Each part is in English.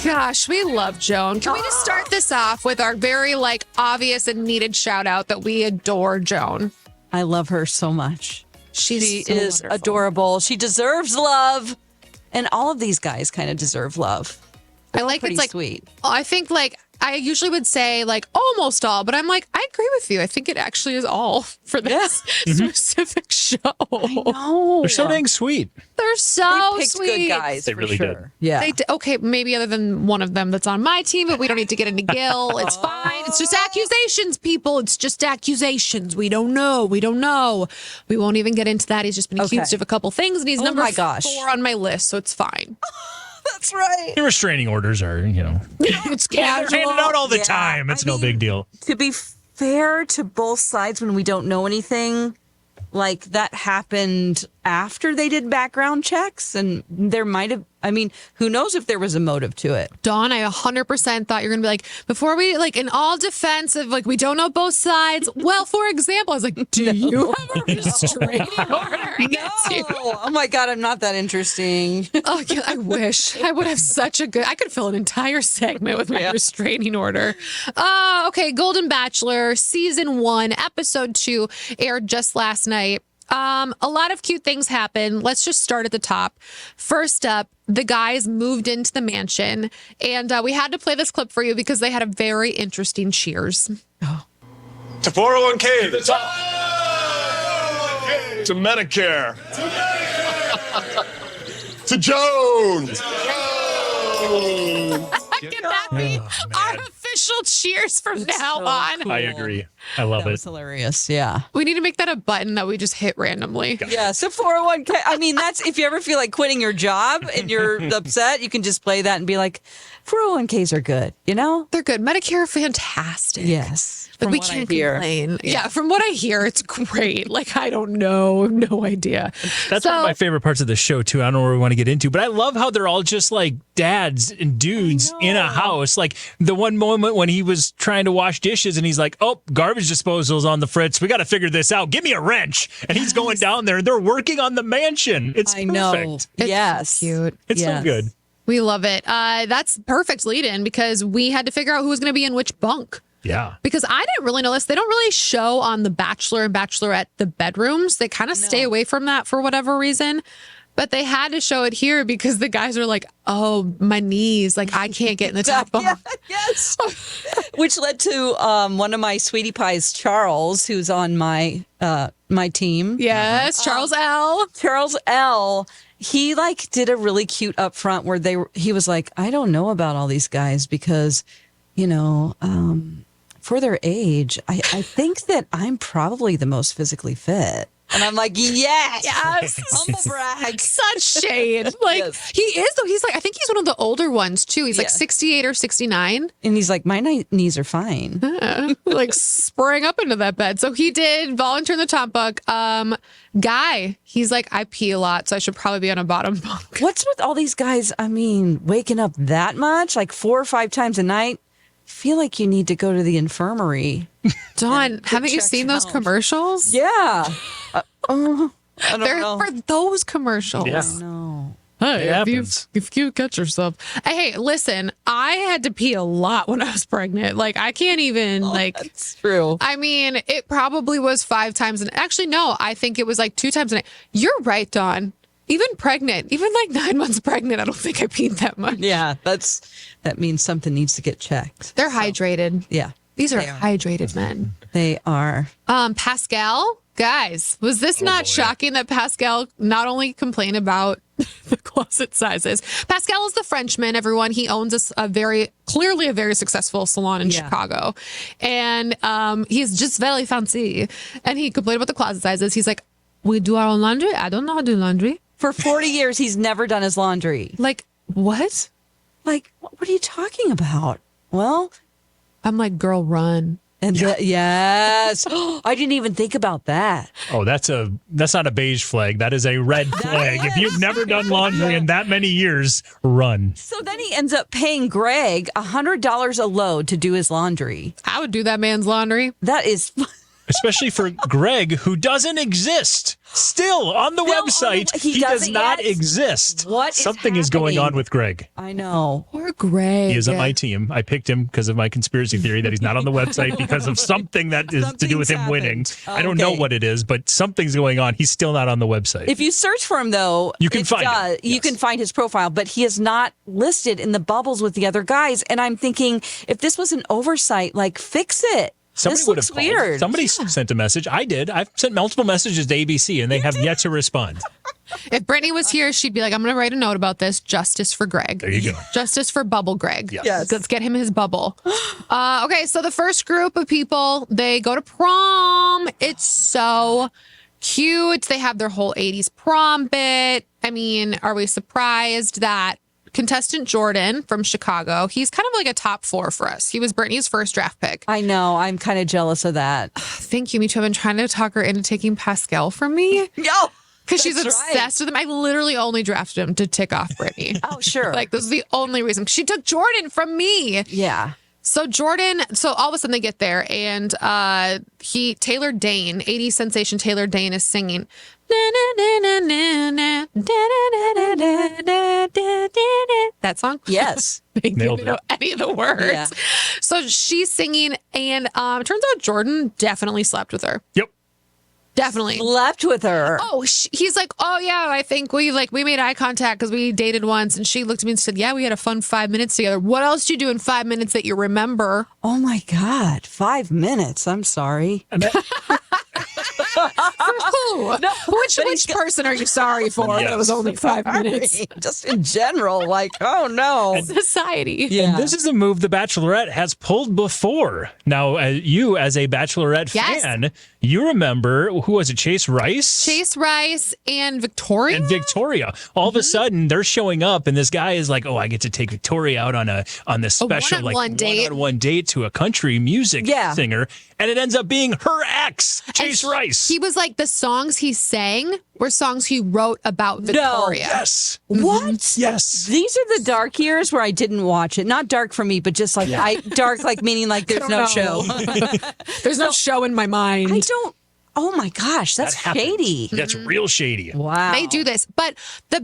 Gosh, we love Joan. Can we just start this off with our very obvious and needed shout out that we adore Joan? I love her so much. She so is wonderful. adorable. She deserves love. And all of these guys kind of deserve love. I like pretty it's sweet. I think I usually would say almost all, but I'm I agree with you. I think it actually is all for this specific show. No. They're so dang sweet. They're so They picked sweet. good guys. They for really sure. did. Yeah. Okay, maybe other than one of them that's on my team, but we don't need to get into Gil. It's fine. It's just accusations, people. It's just accusations. We don't know. We won't even get into that. He's just been accused of a couple things, and he's number 4 on my list, so it's fine. That's right. The restraining orders are, It's they're casual. handed out all the Yeah. time. It's I no mean, big deal. To be fair to both sides, when we don't know anything, that happened after they did background checks, and there might have, who knows if there was a motive to it. Dawn, I 100% thought you were going to be before we, in all defense of, we don't know both sides. Well, for example, I was do you have a restraining order against you? Oh my God, I'm not that interesting. Oh, yeah, I wish. I would have I could fill an entire segment with my restraining order. Okay, Golden Bachelor, Season 1, Episode 2, aired just last night. A lot of cute things happen. Let's just start at the top. First up, the guys moved into the mansion, and we had to play this clip for you because they had a very interesting cheers. To 401k, the top. To Medicare. To Joan. Can that be our official cheers from now on? cool. I agree. I love That it. was hilarious. Yeah. We need to make that a button that we just hit randomly. Yeah. So 401k, that's if you ever feel like quitting your job and you're upset, you can just play that and be like, 401k's are good, They're good. Medicare, fantastic. Yes. We can't complain. Yeah, from what I hear, it's great. I don't know. No idea. That's one of my favorite parts of the show, too. I don't know where we want to get into, but I love how they're all just dads and dudes in a house. The one moment when he was trying to wash dishes and he's like, oh, garbage disposal's on the fritz. We got to figure this out. Give me a wrench. And he's going down there and they're working on the mansion. It's perfect. know. It's so cute. It's so good. We love it. That's perfect lead-in because we had to figure out who was going to be in which bunk. Yeah. Because I didn't really know this. They don't really show on The Bachelor and Bachelorette the bedrooms. They kind of stay away from that for whatever reason. But they had to show it here because the guys are like, oh, my knees. I can't get in the top bunk. Yes. Which led to one of my sweetie pies, Charles, who's on my my team. Yes, Charles L. Charles L. He did a really cute up front where he was like, I don't know about all these guys because, for their age, I think that I'm probably the most physically fit. And I'm like, yes. Humble brag. Such shade. Yes. He is, though. He's I think he's one of the older ones, too. He's 68 or 69. And he's like, my knees are fine. Sprang up into that bed. So he did volunteer in the top bunk. Guy, he's like, I pee a lot, so I should probably be on a bottom bunk. What's with all these guys? Waking up that much, 4 or 5 times a night. I feel like you need to go to the infirmary. Dawn, haven't you seen those commercials? Yeah. I don't They're know. for those commercials. Yeah. No. Hey, It if you catch yourself. Hey, listen, I had to pee a lot when I was pregnant. I can't even That's true. it probably was 5 times. Actually, no, I think it was 2 times a night. You're right, Dawn. Even pregnant, even 9 months pregnant, I don't think I peed that much. Yeah, that means something needs to get checked. They're hydrated. Yeah, These are hydrated men. they are. Pascal, guys, was this not shocking that Pascal not only complained about the closet sizes? Pascal is the Frenchman, everyone. He owns a very successful salon in Chicago. And he's just very fancy. And he complained about the closet sizes. He's like, we do our own laundry? I don't know how to do laundry. For 40 years, he's never done his laundry. What? What are you talking about? Well, I'm like, girl, run. and yes, I didn't even think about that. Oh, that's not a beige flag. That is a red flag. If you've never done laundry in that many years, run. So then he ends up paying Greg $100 a load to do his laundry. I would do that man's laundry. That is especially for Greg, who doesn't exist. Still on the website, he does not exist. What? Something is going on with Greg. I know. Poor Greg. He is on my team. I picked him because of my conspiracy theory that he's not on the website because of something that is to do with him winning. I don't know what it is, but something's going on. He's still not on the website. If you search for him, though, you can find him. You can find his profile, but he is not listed in the bubbles with the other guys. And I'm thinking, if this was an oversight, like, fix it. Somebody this would looks have called. weird. Somebody sent a message. I did. I've sent multiple messages to ABC, and they have yet to respond. If Brittany was here, she'd be like, I'm going to write a note about this. Justice for Greg. There you go. Justice for Bubble Greg. Yes. Let's get him his bubble. Okay, so the first group of people, they go to prom. It's so cute. They have their whole 80s prom bit. I mean, are we surprised that contestant Jordan from Chicago, he's kind of like a top 4 for us. He was Brittany's first draft pick. I know. I'm kind of jealous of that. Thank you, me too. I've been trying to talk her into taking Pascal from me. Yo! Because she's obsessed with him. I literally only drafted him to tick off Brittany. Oh, sure. Like, this is the only reason. She took Jordan from me. Yeah. So all of a sudden they get there, and Taylor Dane, 80s sensation Taylor Dane, is singing. That song? Yes. They didn't know any of the words. Yeah. So she's singing, and it turns out Jordan definitely slept with her. Yep. Definitely. Slept with her. Oh, he's like, oh yeah, I think we made eye contact because we dated once, and she looked at me and said, yeah, we had a fun 5 minutes together. What else did you do in 5 minutes that you remember? Oh my God. 5 minutes. I'm sorry. For who? Which person are you sorry for? Yes. That was only 5 minutes. Just in general, like, oh no. Society. Yeah. And this is a move the Bachelorette has pulled before. Now, you as a Bachelorette fan, you remember, who was it, Chase Rice? Chase Rice and Victoria? And Victoria. All of a sudden, they're showing up, and this guy is like, oh, I get to take Victoria out on this special one-on-one date to a country music singer. And it ends up being her ex, Chase Rice. He was like, the songs he sang were songs he wrote about Victoria. Yes. What? Yes. These are the dark years where I didn't watch it. Not dark for me, but just like dark, like meaning like there's no show. There's no show in my mind. I don't. Oh my gosh, that's shady. That's real shady. Wow. They do this. But the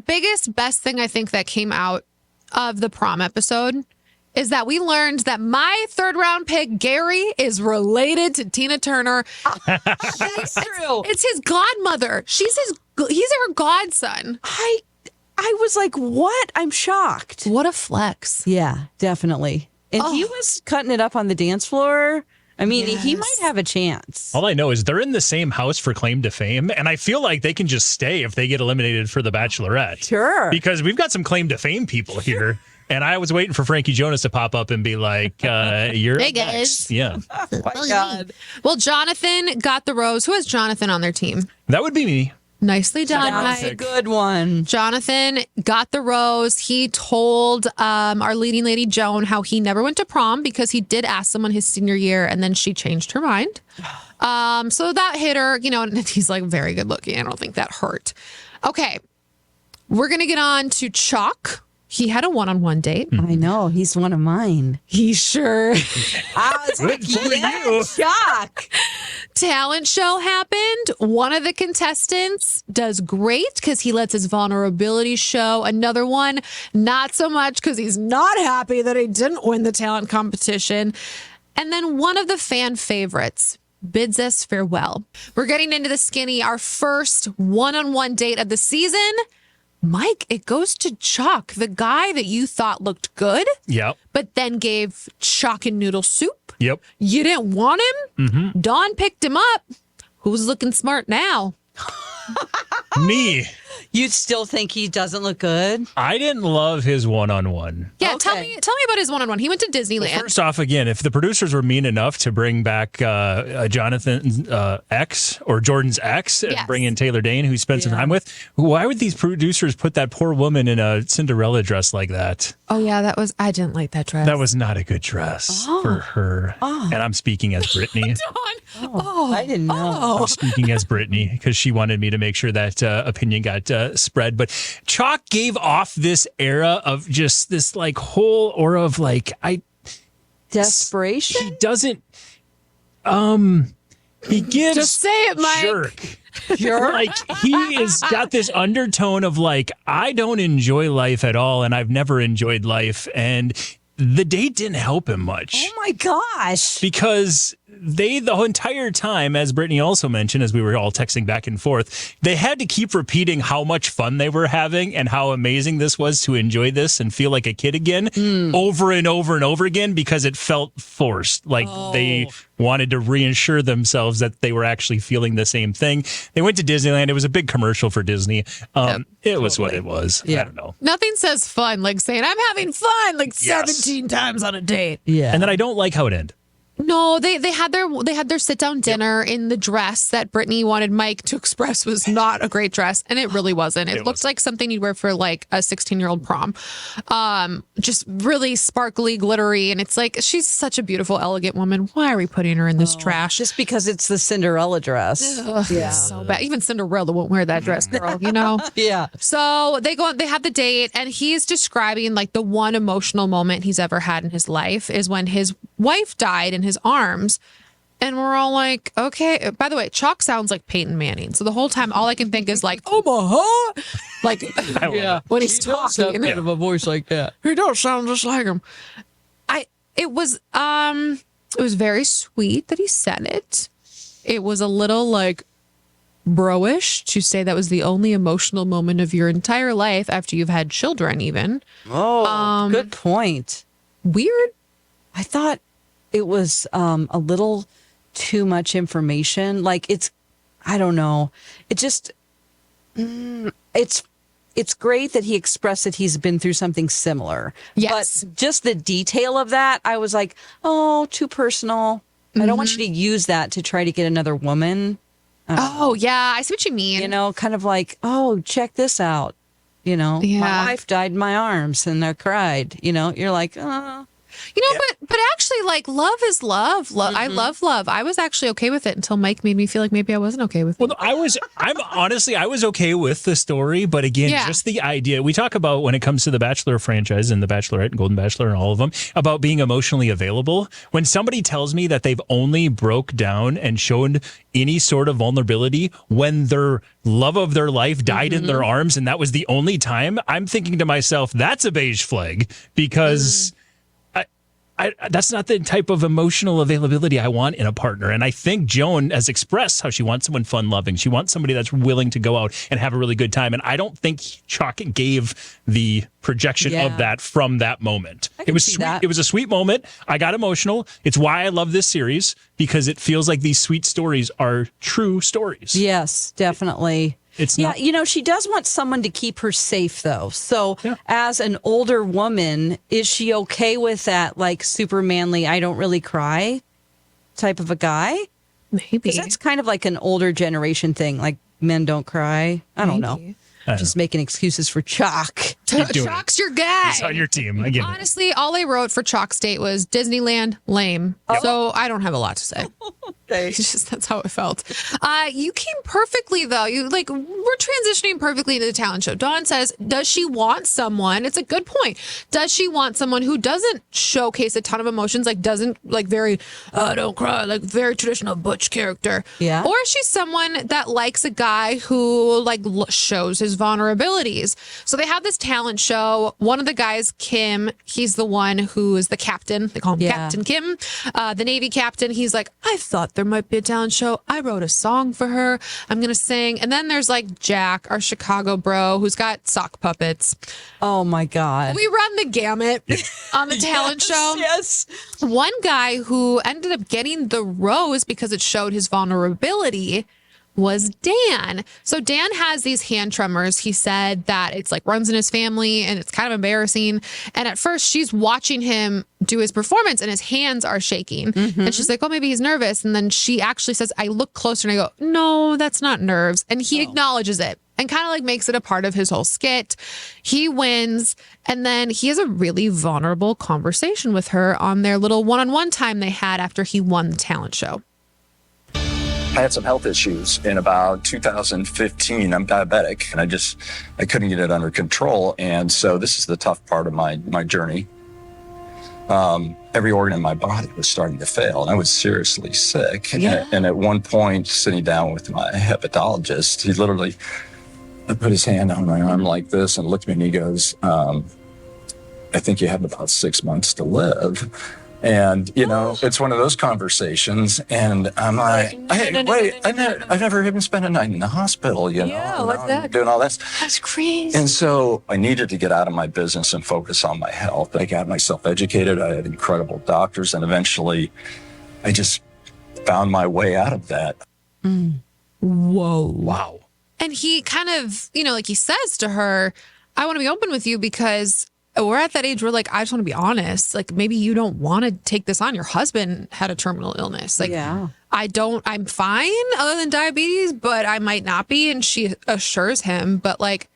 best thing I think that came out of the prom episode is that we learned that my 3rd round pick, Gary, is related to Tina Turner. That's true. It's his godmother. He's her godson. I was like, what? I'm shocked. What a flex. Yeah, definitely. And he was cutting it up on the dance floor. I mean, he might have a chance. All I know is they're in the same house for claim to fame, and I feel like they can just stay if they get eliminated for the Bachelorette. Sure. Because we've got some claim to fame people here. And I was waiting for Frankie Jonas to pop up and be like, you're Hey, next. guys. Yeah. Oh my God. Well, Jonathan got the rose. Who has Jonathan on their team? That would be me. Nicely done, That's a Mike. good one. Jonathan got the rose. He told our leading lady, Joan, how he never went to prom because he did ask someone his senior year, and then she changed her mind. So that hit her, and he's like very good looking. I don't think that hurt. Okay. We're going to get on to Chock. He had a one-on-one date. I know. He's one of mine. He sure. I was like, you. Shock. Talent show happened. One of the contestants does great because he lets his vulnerability show. Another one, not so much because he's not happy that he didn't win the talent competition. And then one of the fan favorites bids us farewell. We're getting into the skinny, our first one-on-one date of the season. Mike, it goes to Chock, the guy that you thought looked good, Yep. but then gave Chock and noodle soup. Yep. You didn't want him? Dawn picked him up. Who's looking smart now? Me. You still think he doesn't look good? I didn't love his one-on-one. Yeah, Okay. tell me about his one-on-one. He went to Disneyland. First off, again, if the producers were mean enough to bring back Jonathan's ex or Jordan's ex and Yes. bring in Taylor Dane, who he spent some time with, why would these producers put that poor woman in a Cinderella dress like that? Oh yeah, I didn't like that dress. That was not a good dress for her. And I'm speaking as Brittany. I didn't know. I'm speaking as Brittany because she wanted me to make sure that opinion got spread. But Chock gave off this era of just this like whole aura of like Desperation? he doesn't He gives Just say it, Mike. jerk. Like he is got this undertone of like, I don't enjoy life at all, and I've never enjoyed life. And the date didn't help him much. Oh my gosh. Because the entire time, as Brittany also mentioned, as we were all texting back and forth, they had to keep repeating how much fun they were having and how amazing this was to enjoy this and feel like a kid again over and over and over again, because it felt forced. Like they wanted to reassure themselves that they were actually feeling the same thing. They went to Disneyland. It was a big commercial for Disney. It was what it was. Yeah. I don't know. Nothing says fun like saying, I'm having fun like 17 times on a date. Yeah. And then I don't like how it ended. No, they had their sit down dinner in the dress that Brittany wanted Mike to express was not a great dress, and it really wasn't. It looked like something you'd wear for like a 16-year-old prom. Just really sparkly, glittery, and it's like she's such a beautiful, elegant woman. Why are we putting her in this trash? Just because it's the Cinderella dress. Ugh, so bad. Even Cinderella won't wear that dress, girl. You know. Yeah. So they have the date, and he's describing like the one emotional moment he's ever had in his life is when his wife died in his arms. And we're all like, okay. By the way, Chock sounds like Peyton Manning. So the whole time, all I can think is like, Omaha. Like, when he's talking. Of a voice like that. He does sound just like him. It was very sweet that he said it. It was a little like bro-ish to say that was the only emotional moment of your entire life after you've had children even. Oh, good point. Weird. I thought it was a little too much information. Like I don't know. It just, it's great that he expressed that he's been through something similar. Yes. But just the detail of that, I was like, oh, too personal. I don't want you to use that to try to get another woman. Oh, yeah. I see what you mean. You know, kind of like, oh, check this out. You know, my wife died in my arms and I cried. You know, you're like, oh. You know, but actually, like, love is love. I love love. I was actually okay with it until Mike made me feel like maybe I wasn't okay with it. Well, I was okay with the story, but again, just the idea. We talk about when it comes to the Bachelor franchise and the Bachelorette and Golden Bachelor and all of them about being emotionally available. When somebody tells me that they've only broke down and shown any sort of vulnerability when their love of their life died in their arms and that was the only time, I'm thinking to myself, that's a beige flag because that's not the type of emotional availability I want in a partner. And I think Joan has expressed how she wants someone fun loving. She wants somebody that's willing to go out and have a really good time. And I don't think Chock gave the projection of that from that moment. It was sweet. It was a sweet moment. I got emotional. It's why I love this series, because it feels like these sweet stories are true stories. Yes, definitely. It's not, you know, she does want someone to keep her safe, though. So as an older woman, is she okay with that, like, super manly, I don't really cry type of a guy? Maybe. Because that's kind of like an older generation thing, like men don't cry. I don't know. Just making excuses for Chock. Chock's your guy. He's on your team. I get it. Honestly, all I wrote for Chock's date was Disneyland, lame. So I don't have a lot to say. It's just, that's how it felt. You came perfectly, though. We're transitioning perfectly into the talent show. Dawn says, does she want someone? It's a good point. Does she want someone who doesn't showcase a ton of emotions, like doesn't like very, don't cry, like very traditional butch character? Yeah. Or is she someone that likes a guy who like shows his vulnerabilities? So they have this talent show. One of the guys, Kim, he's the one who is the captain. They call him Captain Kim, the Navy captain. He's like, I thought there might be a talent show. I wrote a song for her. I'm going to sing. And then there's like Jack, our Chicago bro, who's got sock puppets. Oh, my God. We run the gamut on the talent show. Yes. One guy who ended up getting the rose because it showed his vulnerability was Dan. So Dan has these hand tremors. He said that it's like runs in his family and it's kind of embarrassing. And at first she's watching him do his performance and his hands are shaking. And she's like, oh, maybe he's nervous. And then she actually says, I look closer and I go, no, that's not nerves. And he acknowledges it and kind of like makes it a part of his whole skit. He wins. And then he has a really vulnerable conversation with her on their little one-on-one time they had after he won the talent show. I had some health issues in about 2015. I'm diabetic and I couldn't get it under control. And so this is the tough part of my journey. every organ in my body was starting to fail, and I was seriously sick. Yeah. And at one point, sitting down with my hepatologist, he literally put his hand on my arm like this and looked at me, and he goes, I think you have about 6 months to live. And, it's one of those conversations. And I'm like, I've never even spent a night in the hospital, Yeah, what's that? I'm doing all this. That's crazy. And so I needed to get out of my business and focus on my health. I got myself educated. I had incredible doctors. And eventually I just found my way out of that. Whoa. Wow. And he kind of, like he says to her, I want to be open with you because we're at that age where like, I just want to be honest. Like maybe you don't want to take this on. Your husband had a terminal illness. Like I'm fine other than diabetes, but I might not be. And she assures him, but like,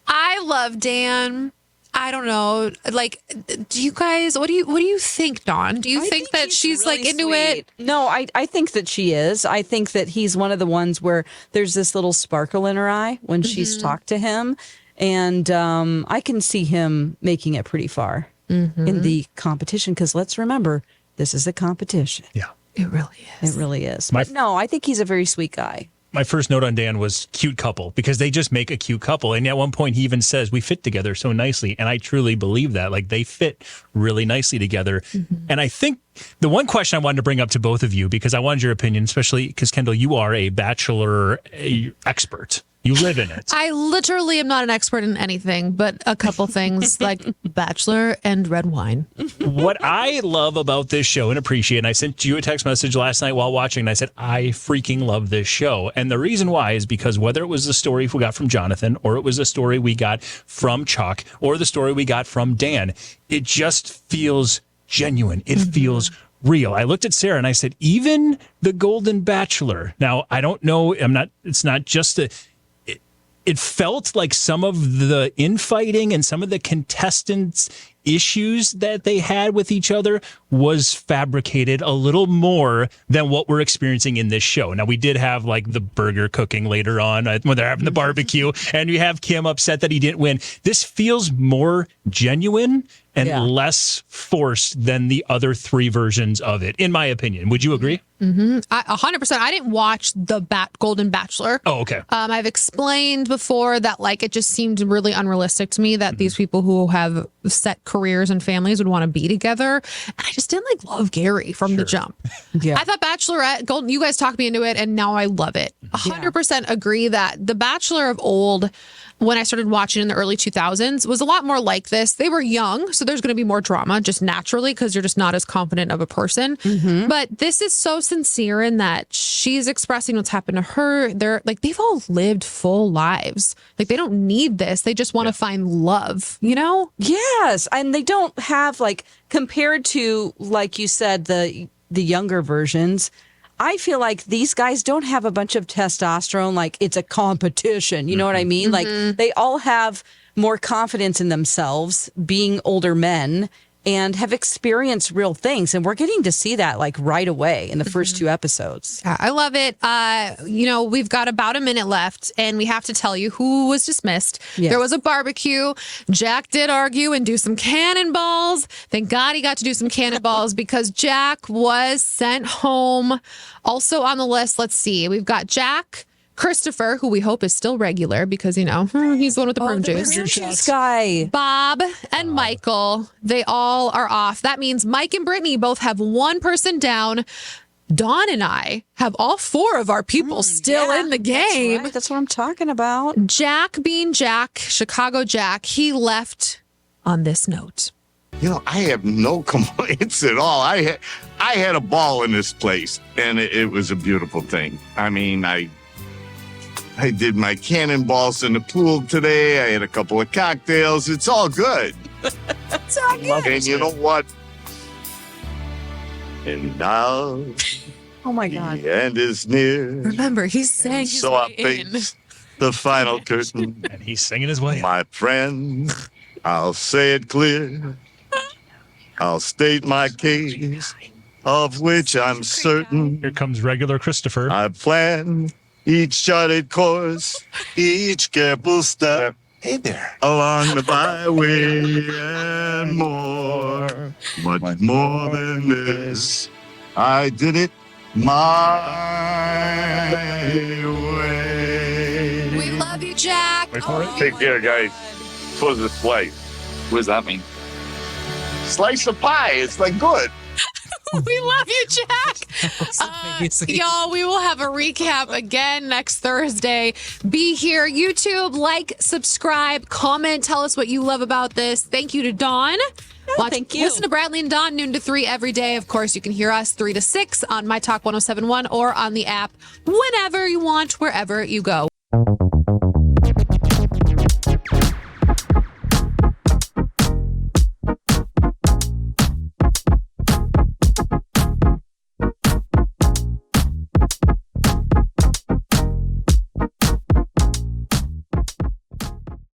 I love Dan. I don't know. Like, do you guys, what do you think, Dawn? Do you think that he's she's really like into sweet. it? No, I think that she is. I think that he's one of the ones where there's this little sparkle in her eye when she's talked to him. And I can see him making it pretty far in the competition. Because let's remember, this is a competition. Yeah. It really is. It really is. But no, I think he's a very sweet guy. My first note on Dan was cute couple, because they just make a cute couple. And at one point he even says, we fit together so nicely. And I truly believe that. Like they fit really nicely together. And I think the one question I wanted to bring up to both of you, because I wanted your opinion, especially because Kendall, you are a Bachelor expert. You live in it. I literally am not an expert in anything, but a couple things like Bachelor and red wine. What I love about this show and appreciate, and I sent you a text message last night while watching, and I said, I freaking love this show. And the reason why is because whether it was the story we got from Jonathan, or it was a story we got from Chock, or the story we got from Dan, it just feels genuine. It feels real. I looked at Sarah and I said, even the Golden Bachelor. Now, I don't know. It's not just it felt like some of the infighting and some of the contestants' issues that they had with each other was fabricated a little more than what we're experiencing in this show. Now, we did have like the burger cooking later on when they're having the barbecue, and you have Kim upset that he didn't win. This feels more genuine and less forced than the other three versions of it, in my opinion. Would you agree? 100%. I didn't watch the Golden Bachelor. Oh, okay. I've explained before that like it just seemed really unrealistic to me that these people who have set careers and families would want to be together. And I just didn't like love Gary from the jump. Yeah. I thought Bachelorette, Golden, you guys talked me into it, and now I love it. 100% agree that the Bachelor of old, when I started watching in the early 2000s, was a lot more like this. They were young, so there's going to be more drama just naturally because you're just not as confident of a person. But this is so sincere in that she's expressing what's happened to her. They've all lived full lives. Like they don't need this. They just want to find love, Yes, and they don't have like compared to like you said the younger versions. I feel like these guys don't have a bunch of testosterone like it's a competition. You know what I mean? Like they all have more confidence in themselves being older men and have experienced real things. And we're getting to see that like right away in the first two episodes. Yeah, I love it. We've got about a minute left and we have to tell you who was dismissed. Yes. There was a barbecue. Jack did argue and do some cannonballs. Thank God he got to do some cannonballs because Jack was sent home. Also on the list, let's see. We've got Jack, Christopher, who we hope is still regular because, he's the one with the prune juice. This guy. Bob and Michael, they all are off. That means Mike and Brittany both have one person down. Dawn and I have all four of our people still in the game. That's what I'm talking about. Jack being Jack, Chicago Jack, he left on this note. I have no complaints at all. I had a ball in this place, and it was a beautiful thing. I mean, I did my cannonballs in the pool today. I had a couple of cocktails. It's all good. It's all good. And you know what? And now Oh my God. the end is near. Remember, he's saying his So I way in. face the final curtain. And he's singing his way. My friend, I'll say it clear. I'll state my case, of which I'm certain. Here comes regular Christopher. I plan each charted course, each careful step Hey there. along the byway and more. Much more than this. I did it my way. We love you, Jack. Oh, Take care, guys. For the slice. What does that mean? Slice of pie. It's like good. we love you, Jack. Y'all, we will have a recap again next Thursday. Be here. YouTube, like, subscribe, comment, tell us what you love about this. Thank you to Dawn. Thank you. Listen to Bradley and Dawn noon to 3 every day. Of course, you can hear us 3 to 6 on My Talk 1071 or on the app whenever you want, wherever you go.